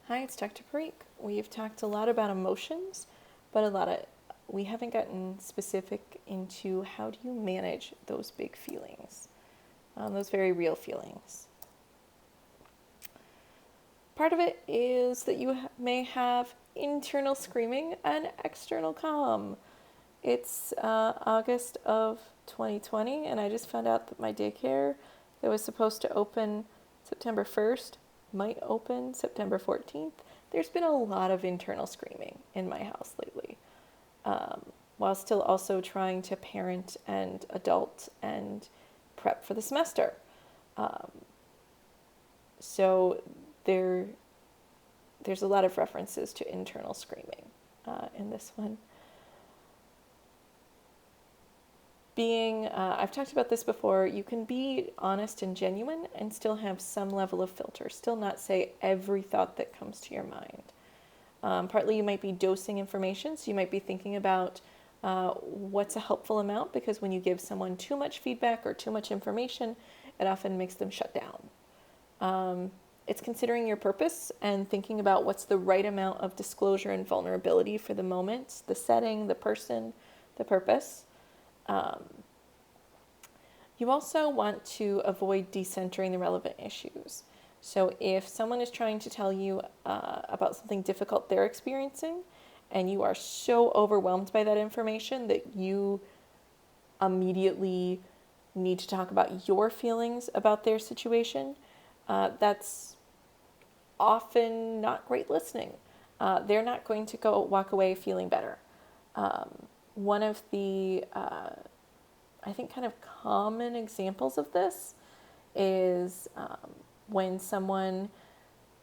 Hi, it's Dr. Parikh. We've talked a lot about emotions, but we haven't gotten specific into how do you manage those big feelings, those very real feelings. Part of it is that you may have internal screaming and external calm. It's August of 2020, and I just found out that my daycare that was supposed to open September 1st might open September 14th. There's been a lot of internal screaming in my house lately, while still also trying to parent and adult and prep for the semester. Um, so there, there's a lot of references to internal screaming in this one. I've talked about this before, you can be honest and genuine and still have some level of filter, still not say every thought that comes to your mind. Partly you might be dosing information, so you might be thinking about what's a helpful amount, because when you give someone too much feedback or too much information, it often makes them shut down. It's considering your purpose and thinking about what's the right amount of disclosure and vulnerability for the moment, the setting, the person, the purpose. You also want to avoid decentering the relevant issues. So if someone is trying to tell you about something difficult they're experiencing, and you are so overwhelmed by that information that you immediately need to talk about your feelings about their situation, that's often not great listening. They're not going to walk away feeling better. One of the I think kind of common examples of this is when someone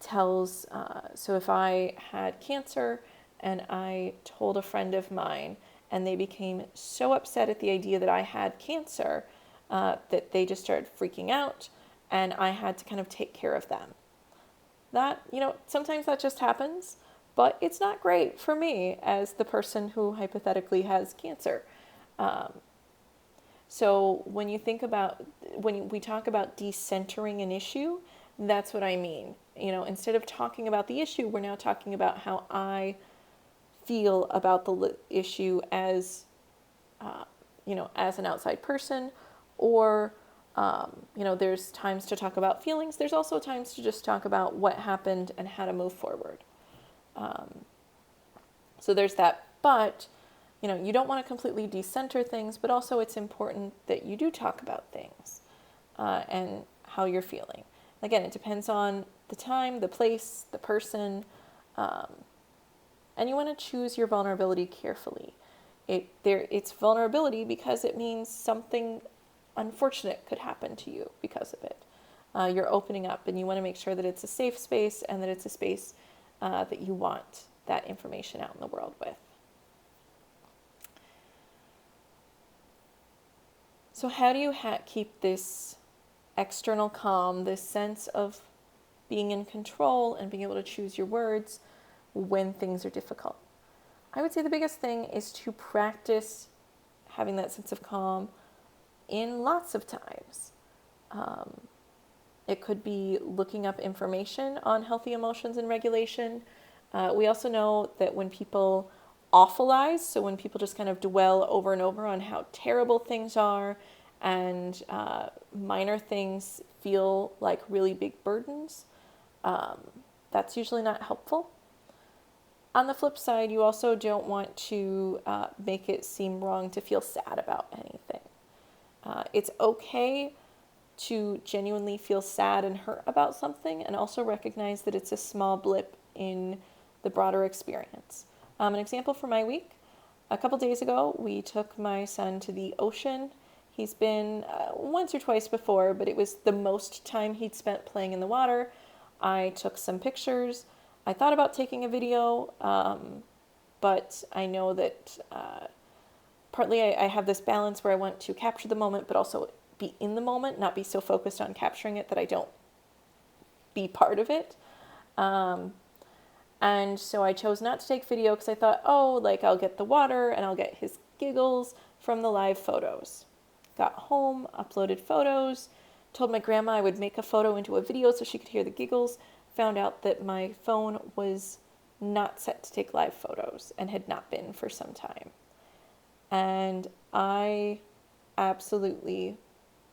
tells, so if I had cancer and I told a friend of mine and they became so upset at the idea that I had cancer that they just started freaking out, and I had to kind of take care of them. That, sometimes that just happens, but it's not great for me as the person who hypothetically has cancer. So when we talk about decentering an issue, that's what I mean. Instead of talking about the issue, we're now talking about how I feel about the issue as, as an outside person, or, there's times to talk about feelings. There's also times to just talk about what happened and how to move forward. So there's that, but you don't want to completely decenter things, but also it's important that you do talk about things and how you're feeling. Again, it depends on the time, the place, the person, and you want to choose your vulnerability carefully. It's vulnerability because it means something unfortunate could happen to you because of it. You're opening up, and you want to make sure that it's a safe space and that it's a space that you want that information out in the world with. So how do you keep this external calm, this sense of being in control and being able to choose your words when things are difficult? I would say the biggest thing is to practice having that sense of calm in lots of times. It could be looking up information on healthy emotions and regulation. We also know that when people awfulize, so when people just kind of dwell over and over on how terrible things are, and minor things feel like really big burdens, that's usually not helpful. On the flip side, you also don't want to make it seem wrong to feel sad about anything. It's okay to genuinely feel sad and hurt about something, and also recognize that it's a small blip in the broader experience. An example for my week, a couple days ago, we took my son to the ocean. He's been once or twice before, but it was the most time he'd spent playing in the water. I took some pictures. I thought about taking a video, but I know that partly I have this balance where I want to capture the moment, but also be in the moment, not be so focused on capturing it that I don't be part of it. And so I chose not to take video because I thought, I'll get the water and I'll get his giggles from the live photos. Got home, uploaded photos, told my grandma I would make a photo into a video so she could hear the giggles. found out that my phone was not set to take live photos and had not been for some time. And I absolutely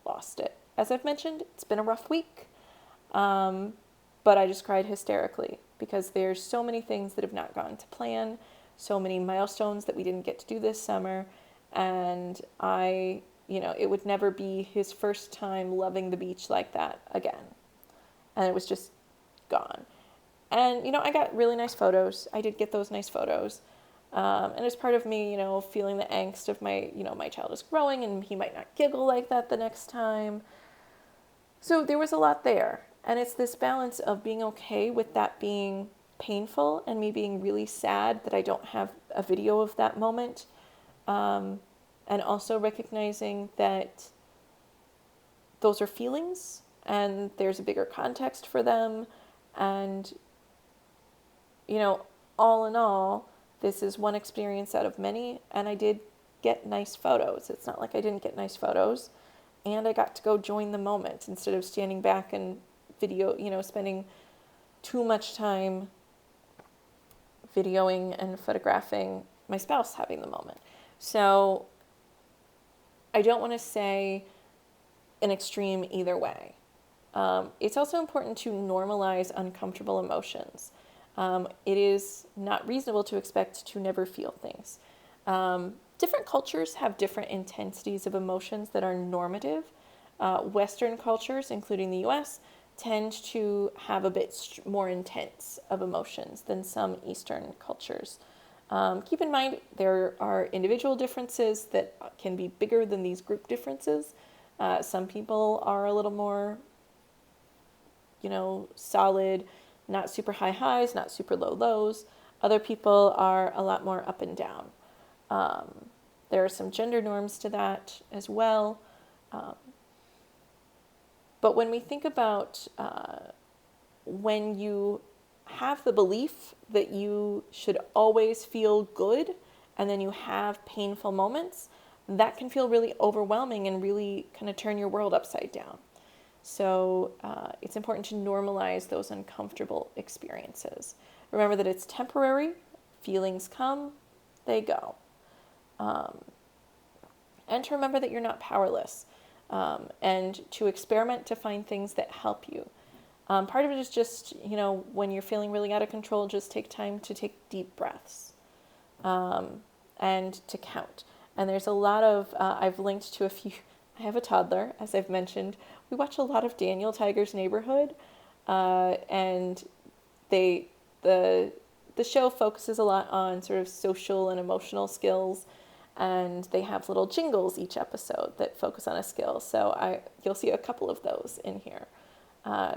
lost it. As I've mentioned, it's been a rough week, but I just cried hysterically because there's so many things that have not gone to plan, so many milestones that we didn't get to do this summer, and it would never be his first time loving the beach like that again. And it was just gone. And, I got really nice photos. I did get those nice photos. And as part of me, feeling the angst of my child is growing and he might not giggle like that the next time. So there was a lot there. And it's this balance of being okay with that being painful and me being really sad that I don't have a video of that moment. And also recognizing that those are feelings and there's a bigger context for them. And, all in all, this is one experience out of many, and I did get nice photos. It's not like I didn't get nice photos. And I got to go join the moment instead of standing back and spending too much time videoing and photographing my spouse having the moment. So I don't want to say an extreme either way. It's also important to normalize uncomfortable emotions. It is not reasonable to expect to never feel things. Different cultures have different intensities of emotions that are normative. Western cultures, including the US, tend to have a bit more intense of emotions than some Eastern cultures. Keep in mind, there are individual differences that can be bigger than these group differences. Some people are a little more, solid, not super high highs, not super low lows. Other people are a lot more up and down. There are some gender norms to that as well. But when we think about when you have the belief that you should always feel good and then you have painful moments, that can feel really overwhelming and really kind of turn your world upside down. So it's important to normalize those uncomfortable experiences. Remember that it's temporary. Feelings come, they go. And to remember that you're not powerless. And to experiment to find things that help you. Part of it is just, when you're feeling really out of control, just take time to take deep breaths and to count. And there's a lot of, I've linked to a few, I have a toddler, as I've mentioned. We watch a lot of Daniel Tiger's Neighborhood, and the show focuses a lot on sort of social and emotional skills, and they have little jingles each episode that focus on a skill. So you'll see a couple of those in here.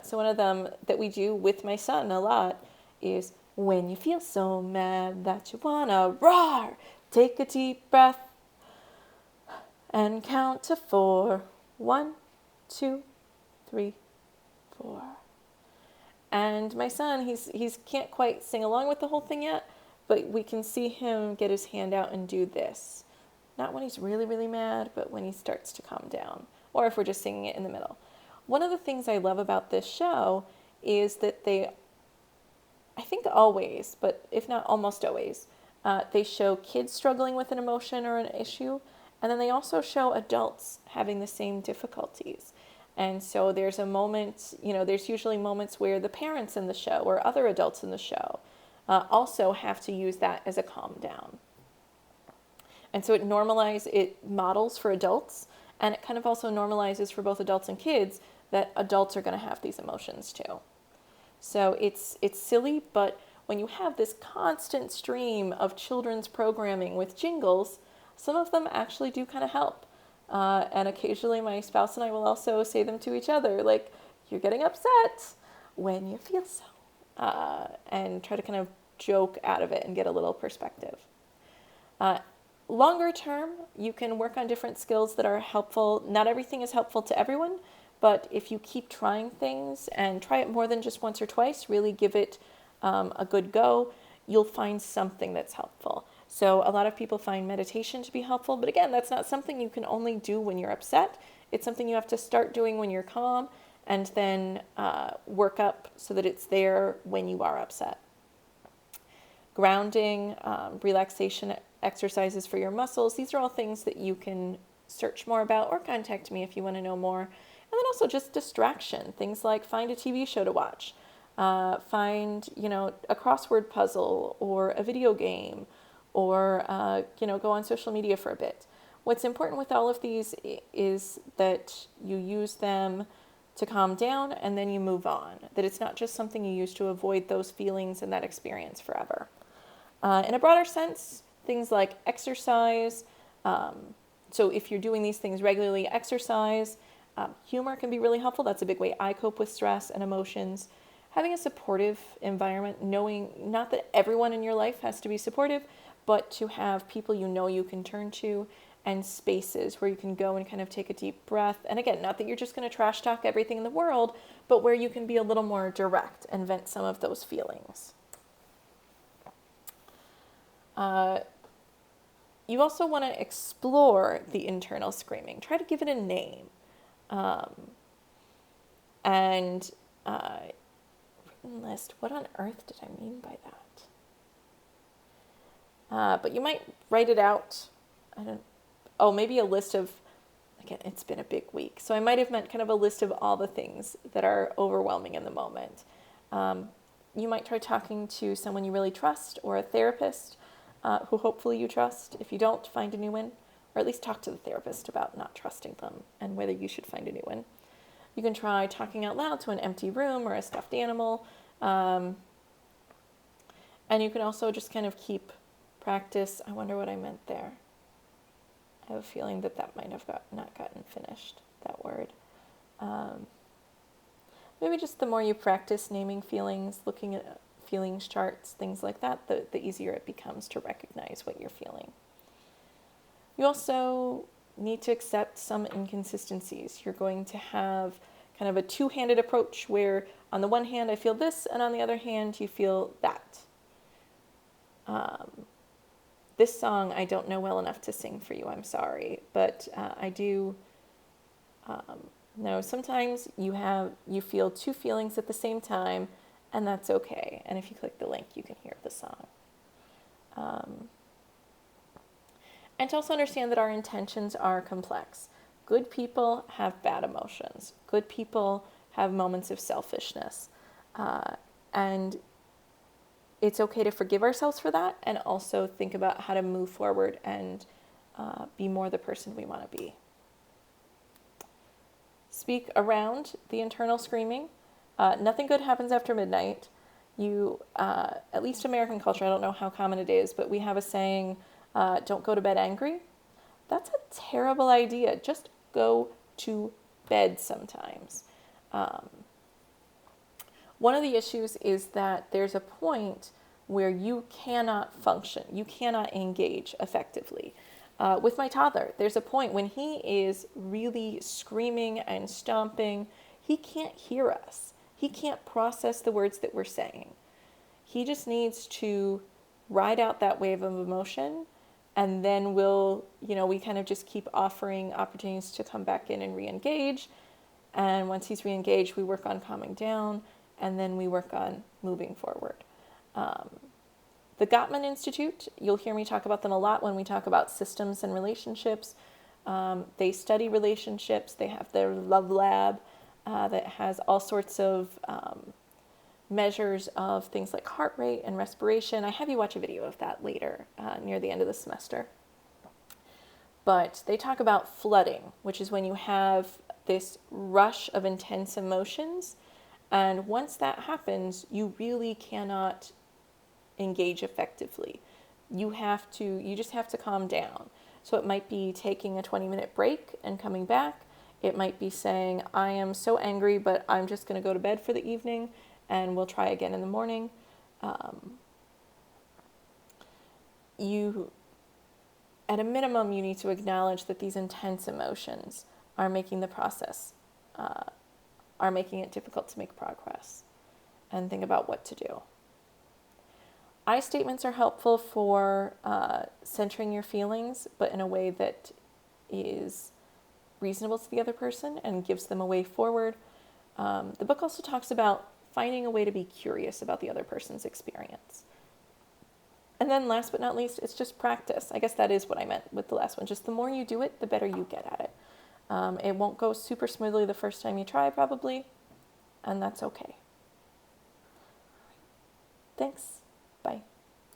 So one of them that we do with my son a lot is, when you feel so mad that you wanna roar, take a deep breath and count to 4. 1, 2, 3, 4. And my son, he's can't quite sing along with the whole thing yet, but we can see him get his hand out and do this. Not when he's really, really mad, but when he starts to calm down, or if we're just singing it in the middle. One of the things I love about this show is that they, I think always, but if not almost always, they show kids struggling with an emotion or an issue, and then they also show adults having the same difficulties. And so there's a moment, there's usually moments where the parents in the show or other adults in the show also have to use that as a calm down. And so it models for adults, and it kind of also normalizes for both adults and kids that adults are going to have these emotions too. So it's silly, but when you have this constant stream of children's programming with jingles, some of them actually do kind of help. And occasionally my spouse and I will also say them to each other, like, you're getting upset when you feel so. And try to kind of joke out of it and get a little perspective. Longer term, you can work on different skills that are helpful. Not everything is helpful to everyone, but if you keep trying things and try it more than just once or twice, really give it a good go, you'll find something that's helpful. So a lot of people find meditation to be helpful, but again, that's not something you can only do when you're upset. It's something you have to start doing when you're calm, and then work up so that it's there when you are upset. Grounding, relaxation exercises for your muscles. These are all things that you can search more about or contact me if you want to know more. And then also just distraction. Things like find a TV show to watch, find, a crossword puzzle or a video game, or, go on social media for a bit. What's important with all of these is that you use them to calm down and then you move on. That it's not just something you use to avoid those feelings and that experience forever. In a broader sense, things like exercise. So if you're doing these things regularly, exercise, humor can be really helpful. That's a big way I cope with stress and emotions. Having a supportive environment, knowing not that everyone in your life has to be supportive, but to have people you can turn to, and spaces where you can go and kind of take a deep breath. And again, not that you're just going to trash talk everything in the world, but where you can be a little more direct and vent some of those feelings. You also want to explore the internal screaming. Try to give it a name. And written list, what on earth did I mean by that? But you might write it out. Maybe a list of, again, it's been a big week. So I might have meant kind of a list of all the things that are overwhelming in the moment. You might try talking to someone you really trust, or a therapist who hopefully you trust. If you don't, find a new one, or at least talk to the therapist about not trusting them and whether you should find a new one. You can try talking out loud to an empty room or a stuffed animal. And you can also just kind of keep practice. I wonder what I meant there. I have a feeling that might have not gotten finished, that word. Maybe just the more you practice naming feelings, looking at feelings charts, things like that, the easier it becomes to recognize what you're feeling. You also need to accept some inconsistencies. You're going to have kind of a two-handed approach where on the one hand I feel this, and on the other hand you feel that. This song I don't know well enough to sing for you, I'm sorry, but I do know sometimes you feel two feelings at the same time, and that's okay. And if you click the link, you can hear the song. And to also understand that our intentions are complex. Good people have bad emotions. Good people have moments of selfishness. And it's okay to forgive ourselves for that, and also think about how to move forward and be more the person we want to be. Speak around the internal screaming. Nothing good happens after midnight. At least American culture, I don't know how common it is, but we have a saying, don't go to bed angry. That's a terrible idea. Just go to bed sometimes. One of the issues is that there's a point where you cannot function. You cannot engage effectively. With my toddler, there's a point when he is really screaming and stomping. He can't hear us. He can't process the words that we're saying. He just needs to ride out that wave of emotion, and then we kind of just keep offering opportunities to come back in and re-engage. And once he's re-engaged, we work on calming down, and then we work on moving forward. The Gottman Institute, you'll hear me talk about them a lot when we talk about systems and relationships. They study relationships. They have their love lab that has all sorts of measures of things like heart rate and respiration. I have you watch a video of that later near the end of the semester. But they talk about flooding, which is when you have this rush of intense emotions. And once that happens, you really cannot engage effectively. You just have to calm down. So it might be taking a 20-minute break and coming back. It might be saying, I am so angry, but I'm just going to go to bed for the evening, and we'll try again in the morning. At a minimum, you need to acknowledge that these intense emotions are making the process, are making it difficult to make progress, and think about what to do. I statements are helpful for centering your feelings, but in a way that is reasonable to the other person and gives them a way forward. The book also talks about finding a way to be curious about the other person's experience. And then last but not least, it's just practice. I guess that is what I meant with the last one. Just the more you do it, the better you get at it. It won't go super smoothly the first time you try, probably, and that's okay. Thanks. Bye.